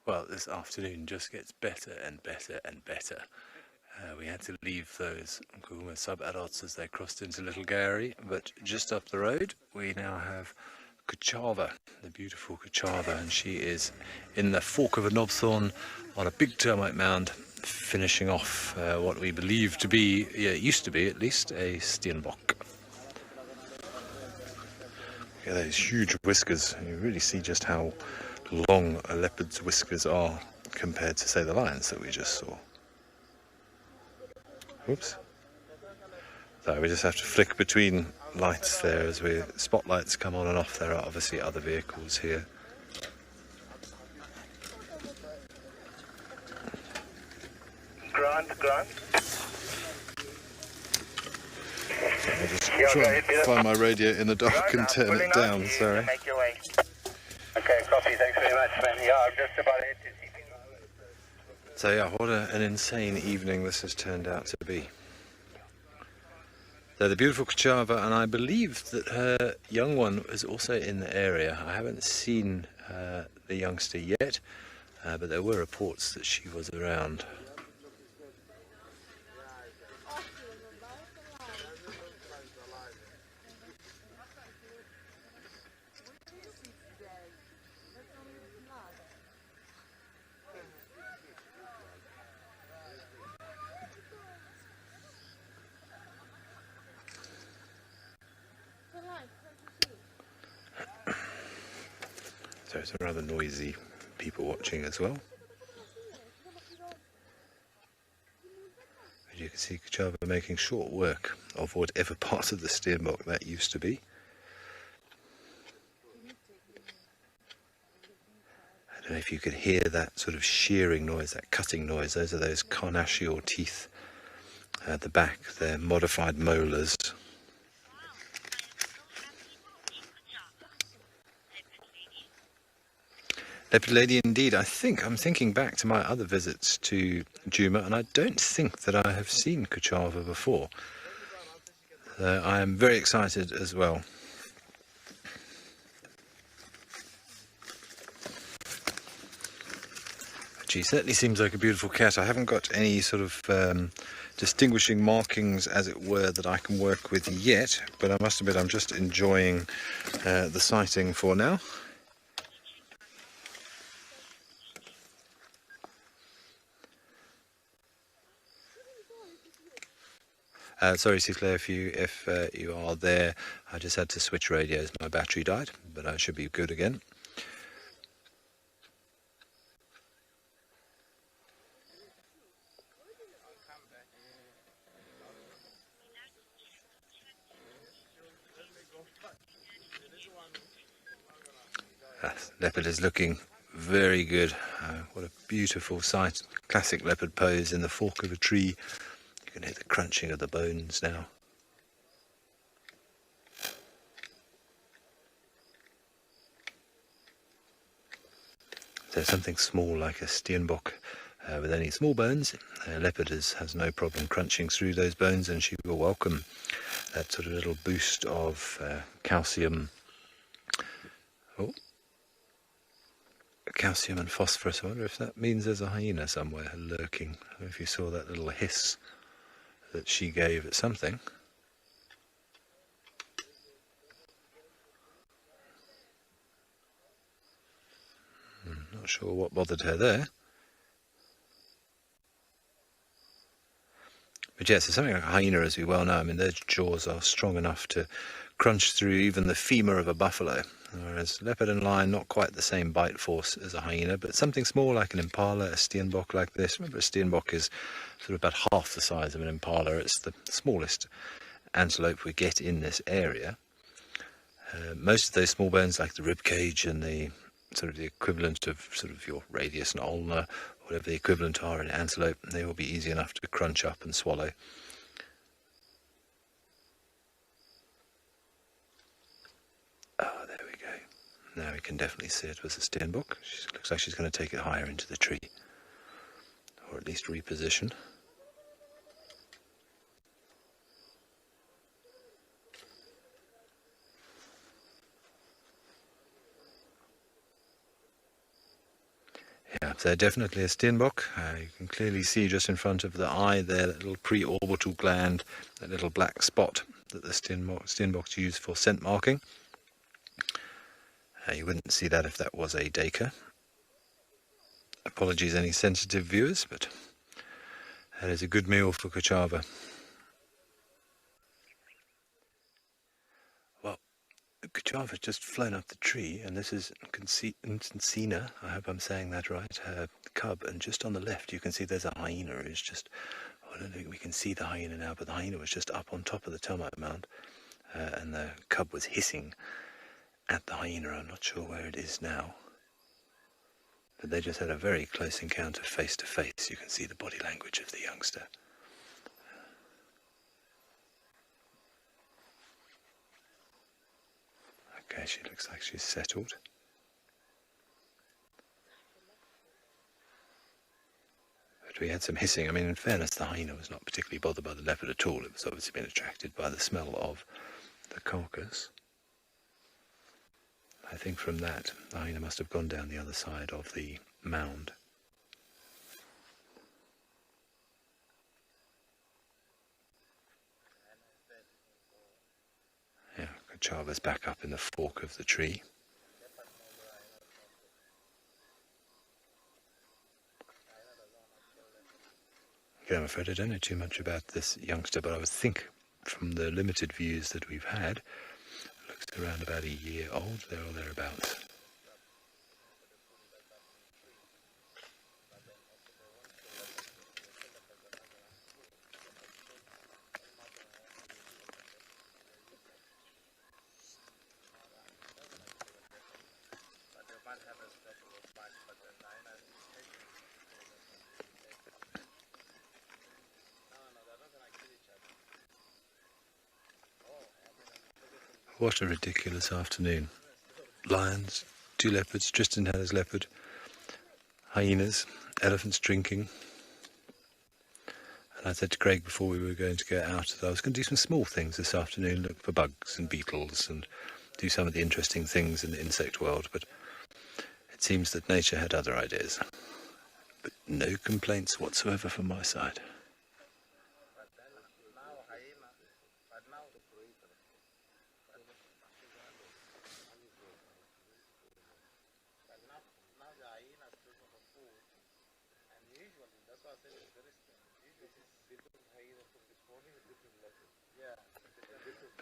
Well, this afternoon just gets better and better and better. We had to leave those Kuma sub-adults as they crossed into Little Gary, but just up the road we now have Kuchava, the beautiful Kuchava, and she is in the fork of a knobthorn on a big termite mound, finishing off what we believe to be, used to be at least, a steenbok. Look at those huge whiskers. You really see just how long a leopard's whiskers are compared to, say, the lions that we just saw. Whoops. So we just have to flick between lights there as spotlights come on and off. There are obviously other vehicles here. Grant. I'll just try and find my radio in the dark and turn it down, sorry. Make your way. Okay, copy, thanks very much, man. Yeah, I'm just about to So yeah, what an insane evening this has turned out to be. So the beautiful Kuchava, and I believe that her young one is also in the area. I haven't seen the youngster yet, but there were reports that she was around. So it's rather noisy people watching as well. As you can see, Kuchava making short work of whatever part of the steenbok that used to be. I don't know if you could hear that sort of shearing noise, that cutting noise. Those are those carnassial teeth at the back, they're modified molars. Leopard lady indeed. I'm thinking back to my other visits to Djuma, and I don't think that I have seen Kuchava before. I am very excited as well. She certainly seems like a beautiful cat. I haven't got any sort of distinguishing markings, as it were, that I can work with yet, but I must admit I'm just enjoying the sighting for now. Sorry, Sinclair, if you are there, I just had to switch radios. My battery died, but I should be good again. Leopard is looking very good. What a beautiful sight. Classic leopard pose in the fork of a tree. You can hear the crunching of the bones now. There's something small like a steenbok with only small bones. Leopard has no problem crunching through those bones, and she will welcome that sort of little boost of calcium. Calcium and phosphorus. I wonder if that means there's a hyena somewhere lurking. I don't know if you saw that little hiss that she gave at something. Not sure what bothered her there. But yes, it's something like a hyena, as we well know. I mean, their jaws are strong enough to crunch through even the femur of a buffalo, whereas leopard and lion, not quite the same bite force as a hyena, but something small like an impala, a steenbok like this. Remember, a steenbok is sort of about half the size of an impala. It's the smallest antelope we get in this area. Most of those small bones, like the rib cage and the sort of the equivalent of sort of your radius and ulna, whatever the equivalent are in antelope, they will be easy enough to crunch up and swallow. There we go. Now we can definitely see it was a steenbok. Looks like she's going to take it higher into the tree, or at least reposition. Yeah, Yeah, so definitely a steenbok. You can clearly see just in front of the eye there, that little pre-orbital gland, that little black spot that the steenboks use for scent marking. You wouldn't see that if that was a duiker. Apologies any sensitive viewers, but that is a good meal for Kuchava. Well, Kuchava's just flown up the tree, and this is Ntsumie, I hope I'm saying that right, her cub, and just on the left you can see there's a hyena who's just, I don't think we can see the hyena now, but the hyena was just up on top of the termite mound, and the cub was hissing at the hyena. I'm not sure where it is now, but they just had a very close encounter face to face. You can see the body language of the youngster. Okay, she looks like she's settled. But we had some hissing. I mean, in fairness, the hyena was not particularly bothered by the leopard at all. It was obviously been attracted by the smell of the carcass. I think from that, the hyena must have gone down the other side of the mound. Yeah, Kuchava's back up in the fork of the tree. Yeah, I'm afraid I don't know too much about this youngster, but I would think from the limited views that we've had, it looks around about a year old, there or thereabouts. What a ridiculous afternoon. Lions, 2 leopards, Tristan had his leopard, hyenas, elephants drinking. And I said to Craig before we were going to go out that I was going to do some small things this afternoon, look for bugs and beetles and do some of the interesting things in the insect world, but it seems that nature had other ideas. But no complaints whatsoever from my side.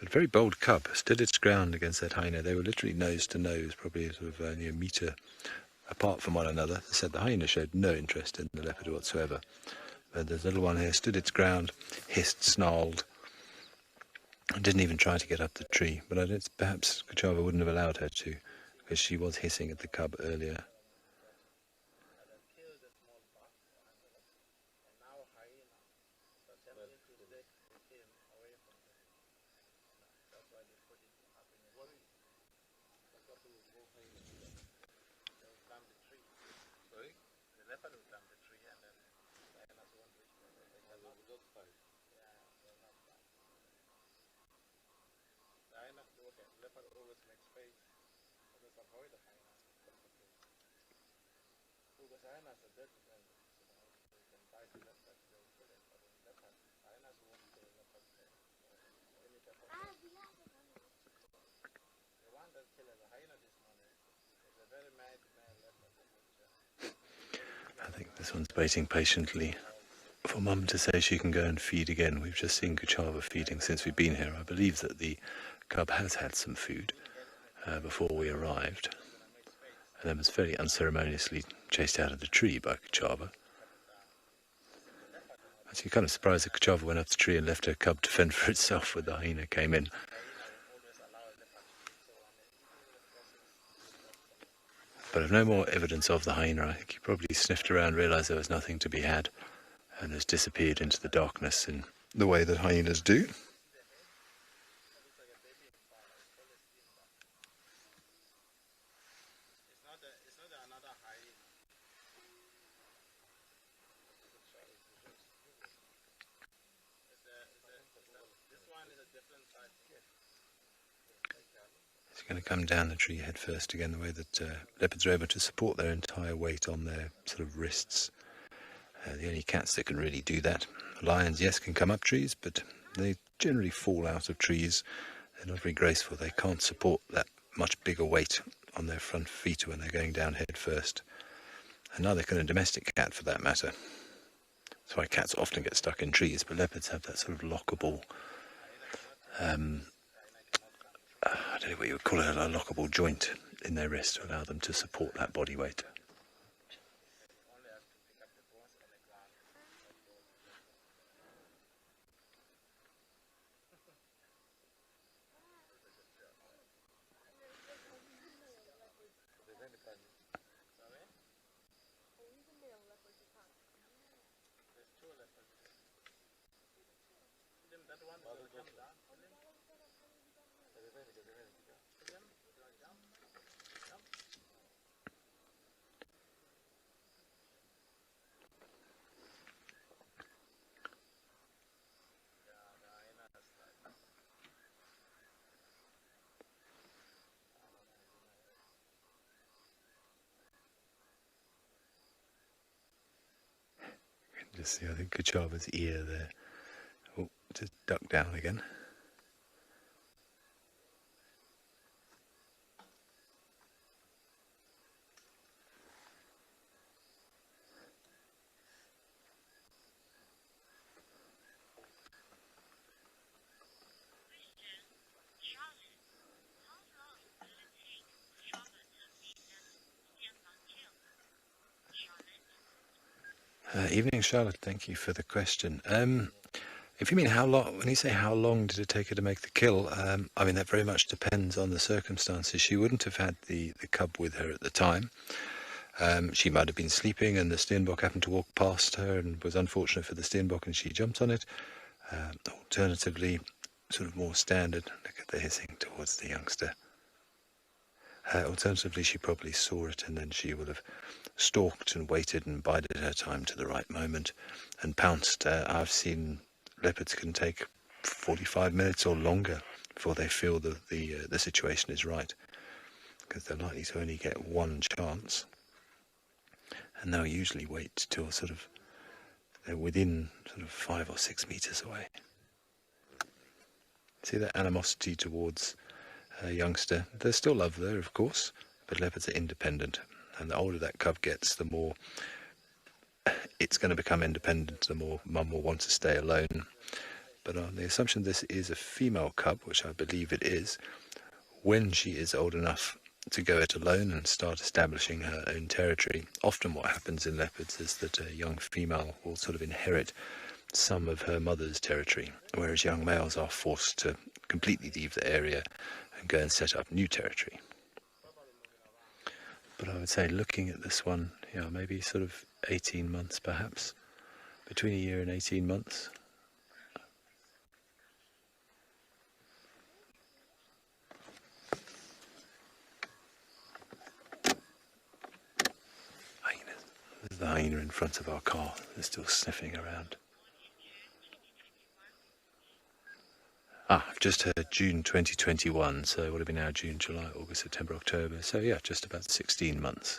But very bold cub, stood its ground against that hyena. They were literally nose to nose, probably sort of a metre apart from one another. They said the hyena showed no interest in the leopard whatsoever. But the little one here stood its ground, hissed, snarled, and didn't even try to get up the tree. But perhaps Kuchava wouldn't have allowed her to, because she was hissing at the cub earlier. I think this one's waiting patiently for Mum to say she can go and feed again. We've just seen Kuchava feeding since we've been here. I believe that the cub has had some food before we arrived, and then was very unceremoniously chased out of the tree by Kuchava. I was kind of surprised that Kuchava went up the tree and left her cub to fend for itself when the hyena came in. But I've no more evidence of the hyena. I think he probably sniffed around, realised there was nothing to be had, and has disappeared into the darkness in the way that hyenas do. As She's going to come down the tree head first again, the way that leopards are able to support their entire weight on their sort of wrists. The only cats that can really do that. Lions, yes, can come up trees, but they generally fall out of trees. They're not very graceful. They can't support that much bigger weight on their front feet when they're going down head first. And neither can a domestic cat, for that matter. That's why cats often get stuck in trees, but leopards have that sort of lockable, I don't know what you would call it, a lockable joint in their wrist to allow them to support that body weight. Just see, I think Kuchava's ear there. Oh, just duck down again. Evening, Charlotte. Thank you for the question. If you mean how long, when you say how long did it take her to make the kill, I mean, that very much depends on the circumstances. She wouldn't have had the cub with her at the time. She might have been sleeping and the steenbok happened to walk past her and was unfortunate for the steenbok and she jumped on it. Alternatively, sort of more standard, look at the hissing towards the youngster. Alternatively, she probably saw it and then she would have stalked and waited and bided her time to the right moment and pounced. I've seen leopards can take 45 minutes or longer before they feel that the situation is right, because they're likely to only get one chance, and they'll usually wait till they're within sort of 5 or 6 meters away. See that animosity towards a youngster? There's still love there, of course, but leopards are independent, and the older that cub gets, the more it's going to become independent, the more mum will want to stay alone. But on the assumption this is a female cub, which I believe it is, when she is old enough to go it alone and start establishing her own territory, often what happens in leopards is that a young female will sort of inherit some of her mother's territory, whereas young males are forced to completely leave the area and go and set up new territory. But I would say, looking at this one, maybe sort of 18 months perhaps, between a year and 18 months. Hyenas. There's the hyena in front of our car. They're still sniffing around. I've just heard June 2021, so it would have been now June, July, August, September, October. So yeah, just about 16 months.